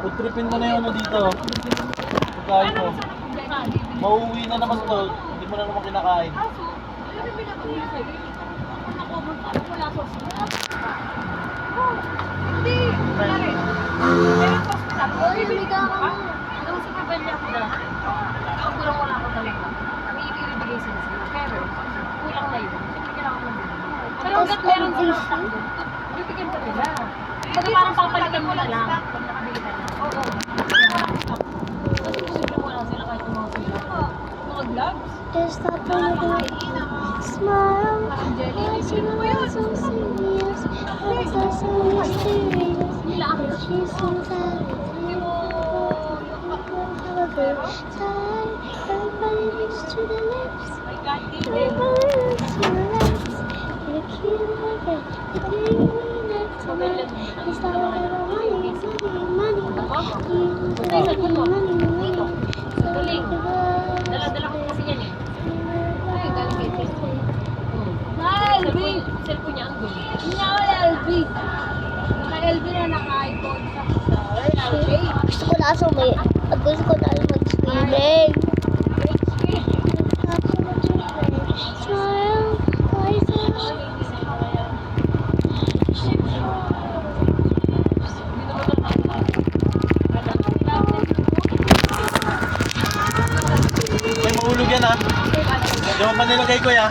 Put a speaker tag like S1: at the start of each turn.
S1: Pagtripin mo na yung ano dito. Pagkain mo. Mauwi na naman to. Hindi mo na naman kinakain.
S2: Hindi. Wala rin. Bibili ka ako. Hanggang sa pabalik ako na. Ako kulang wala ako talaga. May ibibigay sila sila. Pero, kulang na yun. Bibigyan ako ng bibigyan. Pero hanggat meron sila sa takbo, bibigyan ko nila. Kasi parang papalitan mo na lang. Pag nakabili ka na. Oo. Kasi posible mo lang sila kahit yung mga sila. Mga gloves.
S3: Just stop a little smile. Why she not so serious? Why so mysterious? She's so sad. Everybody lips to the lips. Everybody lips to the lips. You keep like it. You keep like tonight. It's not about money, money, money.
S2: Tuling. Dala-dala ko kasi yan eh. Ay, galing kay Tess. LB! Cellphone niya ang gulo.
S3: No, LB.
S2: Naka-LB na naka-iPhone siya. LB?
S3: Gusto ko na sumi. At gusto ko na mag-swimming. Smile. Why so?
S1: May mahulog yan ha. Diyan mo pa nilagay ko ya.